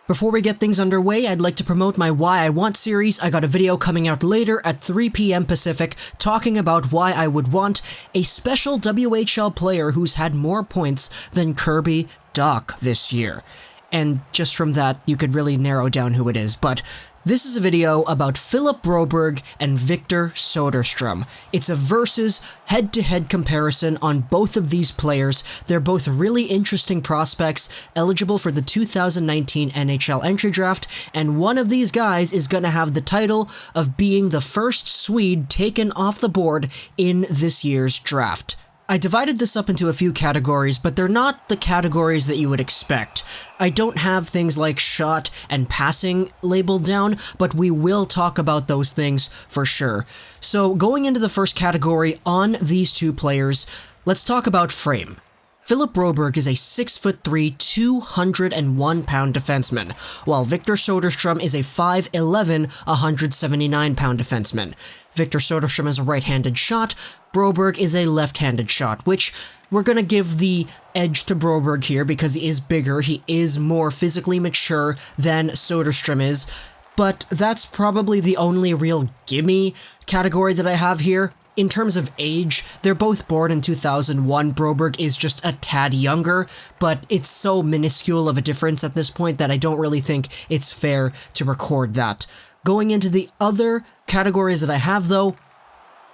Before we get things underway, I'd like to promote my Why I Want series. I got a video coming out later at 3 p.m. Pacific talking about why I would want a special WHL player who's had more points than Kirby Dach this year. And just from that, you could really narrow down who it is, but this is a video about Philip Broberg and Victor Soderstrom. It's a versus head-to-head comparison on both of these players. They're both really interesting prospects, eligible for the 2019 NHL Entry Draft, and one of these guys is going to have the title of being the first Swede taken off the board in this year's draft. I divided this up into a few categories, but they're not the categories that you would expect. I don't have things like shot and passing labeled down, but we will talk about those things for sure. So going into the first category on these two players, let's talk about frame. Philip Broberg is a 6'3", 201-pound defenseman, while Victor Soderstrom is a 5'11", 179-pound defenseman. Victor Soderstrom is a right-handed shot, Broberg is a left-handed shot, which we're gonna give the edge to Broberg here because he is bigger, he is more physically mature than Soderstrom is, but that's probably the only real gimme category that I have here. In terms of age, they're both born in 2001. Broberg is just a tad younger, but it's so minuscule of a difference at this point that I don't really think it's fair to record that. Going into the other categories that I have though,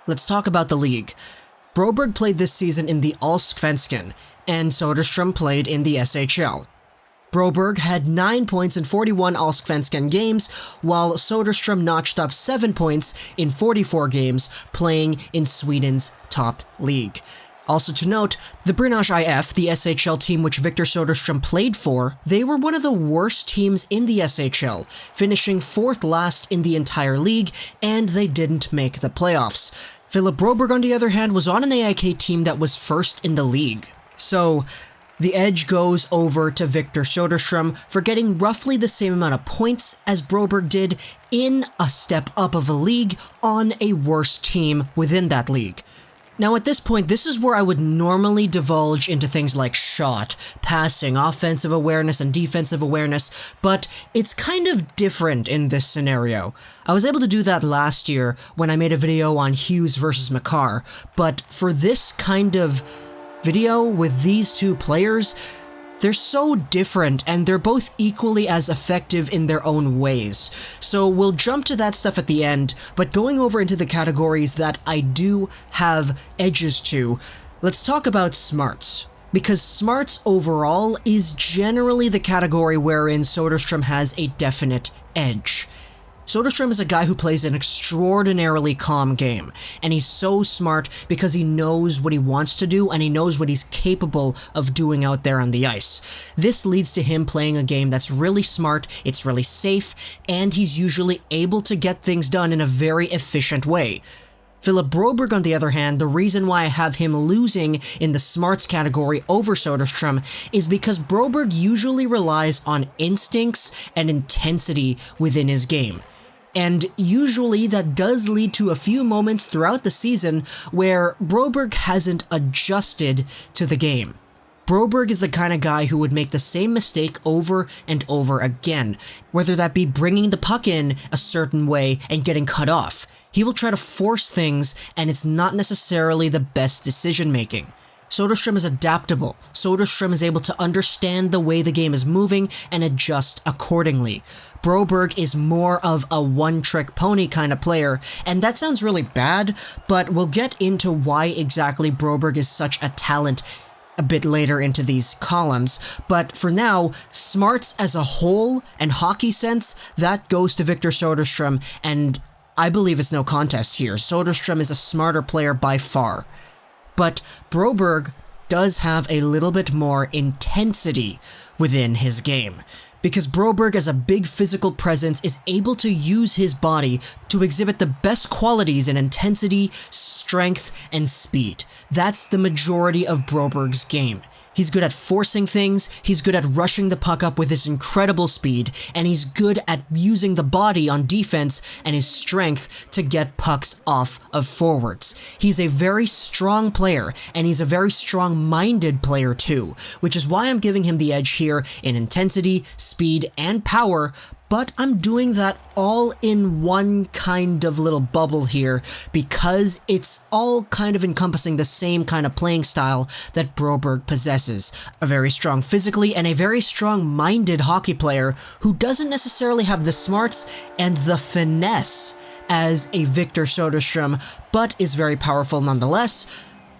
let's talk about the league. Broberg played this season in the Allsvenskan, and Soderstrom played in the SHL. Broberg had 9 points in 41 Allsvenskan games, while Soderstrom notched up 7 points in 44 games, playing in Sweden's top league. Also to note, the Brynäs IF, the SHL team which Victor Soderstrom played for, they were one of the worst teams in the SHL, finishing 4th last in the entire league, and they didn't make the playoffs. Philip Broberg, on the other hand, was on an AIK team that was 1st in the league. So the edge goes over to Victor Soderstrom for getting roughly the same amount of points as Broberg did in a step up of a league on a worse team within that league. Now at this point, this is where I would normally divulge into things like shot, passing, offensive awareness, and defensive awareness, but it's kind of different in this scenario. I was able to do that last year when I made a video on Hughes versus Makar, but for this kind of video with these two players, they're so different and they're both equally as effective in their own ways. So we'll jump to that stuff at the end, but going over into the categories that I do have edges to, let's talk about smarts. Because smarts overall is generally the category wherein Soderstrom has a definite edge. Soderstrom is a guy who plays an extraordinarily calm game, and he's so smart because he knows what he wants to do and he knows what he's capable of doing out there on the ice. This leads to him playing a game that's really smart, it's really safe, and he's usually able to get things done in a very efficient way. Philip Broberg, on the other hand, the reason why I have him losing in the smarts category over Soderstrom is because Broberg usually relies on instincts and intensity within his game. And usually that does lead to a few moments throughout the season where Broberg hasn't adjusted to the game. Broberg is the kind of guy who would make the same mistake over and over again, whether that be bringing the puck in a certain way and getting cut off. He will try to force things, and it's not necessarily the best decision making. Soderstrom is adaptable. Soderstrom is able to understand the way the game is moving and adjust accordingly. Broberg is more of a one-trick pony kind of player, and that sounds really bad, but we'll get into why exactly Broberg is such a talent a bit later into these columns. But for now, smarts as a whole and hockey sense, that goes to Victor Soderstrom, and I believe it's no contest here. Soderstrom is a smarter player by far. But Broberg does have a little bit more intensity within his game, because Broberg, as a big physical presence, is able to use his body to exhibit the best qualities in intensity, strength, and speed. That's the majority of Broberg's game. He's good at forcing things, he's good at rushing the puck up with his incredible speed, and he's good at using the body on defense and his strength to get pucks off of forwards. He's a very strong player, and he's a very strong-minded player too, which is why I'm giving him the edge here in intensity, speed, and power, but I'm doing that all in one kind of little bubble here because it's all kind of encompassing the same kind of playing style that Broberg possesses. A very strong physically and a very strong-minded hockey player who doesn't necessarily have the smarts and the finesse as a Victor Soderstrom, but is very powerful nonetheless.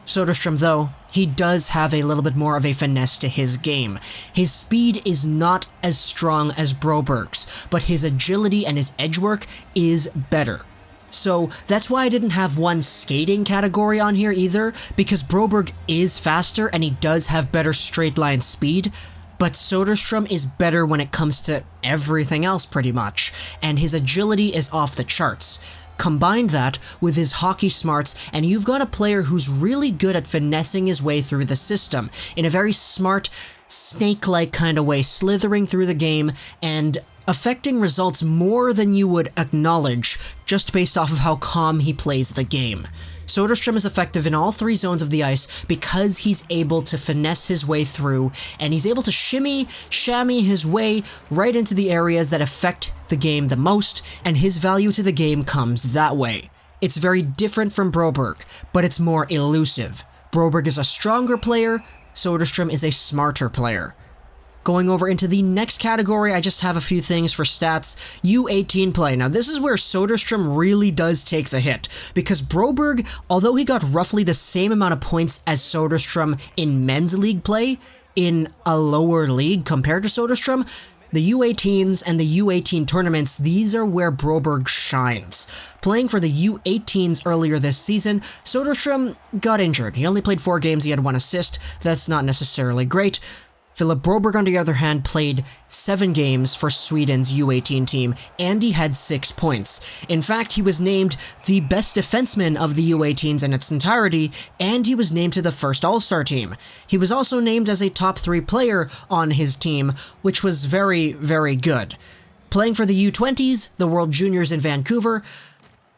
Soderstrom, though, he does have a little bit more of a finesse to his game. His speed is not as strong as Broberg's, but his agility and his edge work is better. So that's why I didn't have one skating category on here either, because Broberg is faster and he does have better straight line speed, but Soderstrom is better when it comes to everything else pretty much, and his agility is off the charts. Combine that with his hockey smarts, and you've got a player who's really good at finessing his way through the system in a very smart, snake-like kind of way, slithering through the game and affecting results more than you would acknowledge just based off of how calm he plays the game. Soderstrom is effective in all three zones of the ice because he's able to finesse his way through, and he's able to shammy his way right into the areas that affect the game the most, and his value to the game comes that way. It's very different from Broberg, but it's more elusive. Broberg is a stronger player, Soderstrom is a smarter player. Going over into the next category, I just have a few things for stats. U18 play. Now this is where Soderstrom really does take the hit, because Broberg, although he got roughly the same amount of points as Soderstrom in men's league play, in a lower league compared to Soderstrom, the U18s and the U18 tournaments, these are where Broberg shines. Playing for the U18s earlier this season, Soderstrom got injured. He only played 4 games, he had 1 assist. That's not necessarily great. Philip Broberg, on the other hand, played 7 games for Sweden's U18 team, and he had 6 points. In fact, he was named the best defenseman of the U18s in its entirety, and he was named to the first All-Star team. He was also named as a top 3 player on his team, which was very, very good. Playing for the U20s, the World Juniors in Vancouver,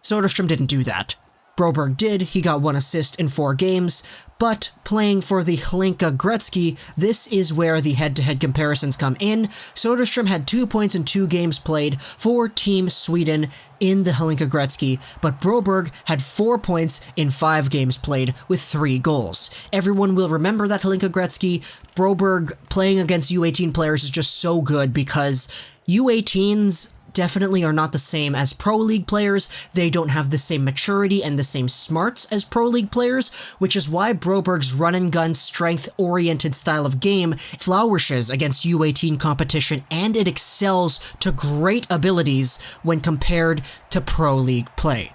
Soderstrom didn't do that. Broberg did, he got 1 assist in 4 games, but playing for the Hlinka Gretzky, this is where the head-to-head comparisons come in. Soderstrom had 2 points in 2 games played for Team Sweden in the Hlinka Gretzky, but Broberg had 4 points in 5 games played with 3 goals. Everyone will remember that Hlinka Gretzky. Broberg playing against U18 players is just so good because U18s definitely are not the same as Pro League players. They don't have the same maturity and the same smarts as Pro League players, which is why Broberg's run-and-gun, strength-oriented style of game flourishes against U18 competition, and it excels to great abilities when compared to Pro League play.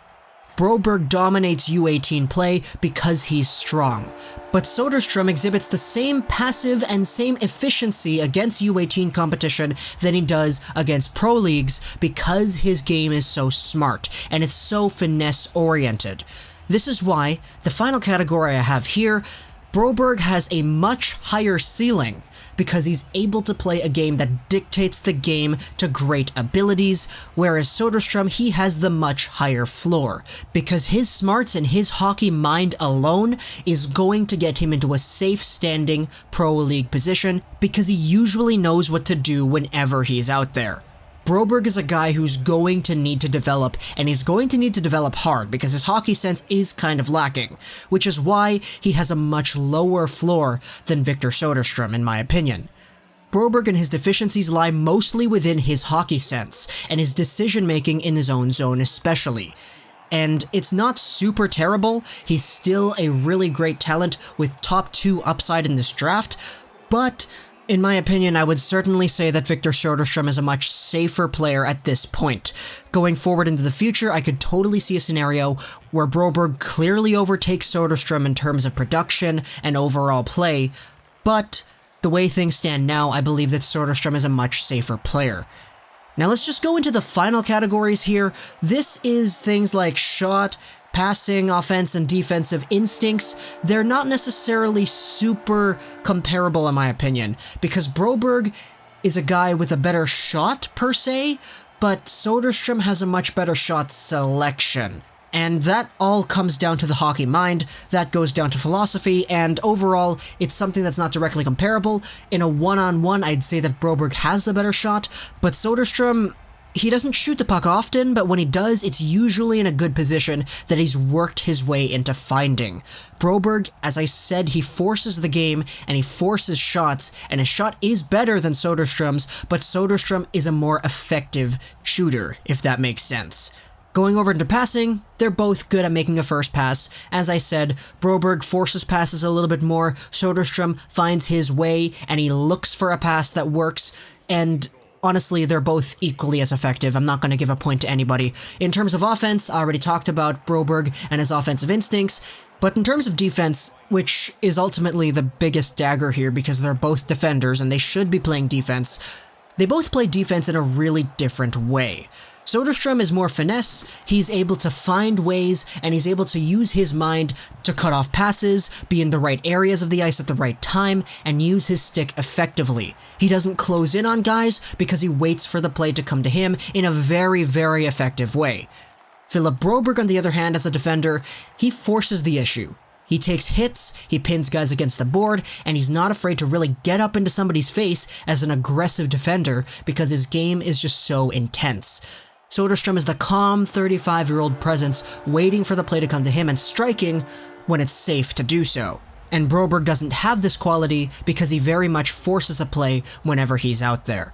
Broberg dominates U18 play because he's strong, but Soderstrom exhibits the same passive and same efficiency against U18 competition than he does against Pro Leagues because his game is so smart and it's so finesse-oriented. This is why, the final category I have here, Broberg has a much higher ceiling because he's able to play a game that dictates the game to great abilities, whereas Soderstrom, he has the much higher floor, because his smarts and his hockey mind alone is going to get him into a safe standing Pro League position, because he usually knows what to do whenever he's out there. Broberg is a guy who's going to need to develop, and he's going to need to develop hard because his hockey sense is kind of lacking, which is why he has a much lower floor than Victor Soderstrom, in my opinion. Broberg and his deficiencies lie mostly within his hockey sense, and his decision-making in his own zone especially. And it's not super terrible, he's still a really great talent with top 2 upside in this draft, but in my opinion, I would certainly say that Victor Soderstrom is a much safer player at this point. Going forward into the future, I could totally see a scenario where Broberg clearly overtakes Soderstrom in terms of production and overall play, but the way things stand now, I believe that Soderstrom is a much safer player. Now let's just go into the final categories here. This is things like shot, passing, offense, and defensive instincts, they're not necessarily super comparable in my opinion, because Broberg is a guy with a better shot per se, but Soderstrom has a much better shot selection. And that all comes down to the hockey mind, that goes down to philosophy, and overall, it's something that's not directly comparable. In a one-on-one, I'd say that Broberg has the better shot, but Soderstrom, he doesn't shoot the puck often, but when he does, it's usually in a good position that he's worked his way into finding. Broberg, as I said, he forces the game, and he forces shots, and his shot is better than Soderstrom's, but Soderstrom is a more effective shooter, if that makes sense. Going over into passing, they're both good at making a first pass. As I said, Broberg forces passes a little bit more, Soderstrom finds his way, and he looks for a pass that works, and honestly, they're both equally as effective. I'm not going to give a point to anybody. In terms of offense, I already talked about Broberg and his offensive instincts, but in terms of defense, which is ultimately the biggest dagger here because they're both defenders and they should be playing defense, they both play defense in a really different way. Soderstrom is more finesse, he's able to find ways, and he's able to use his mind to cut off passes, be in the right areas of the ice at the right time, and use his stick effectively. He doesn't close in on guys because he waits for the play to come to him in a very, very effective way. Philip Broberg, on the other hand, as a defender, he forces the issue. He takes hits, he pins guys against the board, and he's not afraid to really get up into somebody's face as an aggressive defender because his game is just so intense. Soderstrom is the calm 35-year-old presence waiting for the play to come to him and striking when it's safe to do so. And Broberg doesn't have this quality because he very much forces a play whenever he's out there.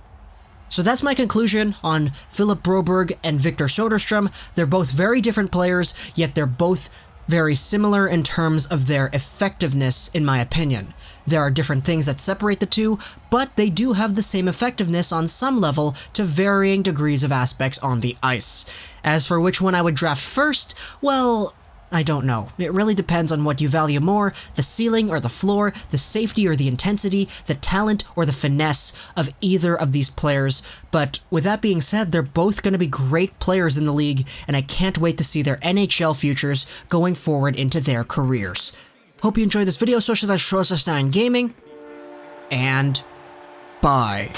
So that's my conclusion on Philip Broberg and Victor Soderstrom. They're both very different players, yet they're both very similar in terms of their effectiveness, in my opinion. There are different things that separate the two, but they do have the same effectiveness on some level to varying degrees of aspects on the ice. As for which one I would draft first, well, I don't know. It really depends on what you value more, the ceiling or the floor, the safety or the intensity, the talent or the finesse of either of these players. But with that being said, they're both going to be great players in the league, and I can't wait to see their NHL futures going forward into their careers. Hope you enjoyed this video, social gaming, and bye.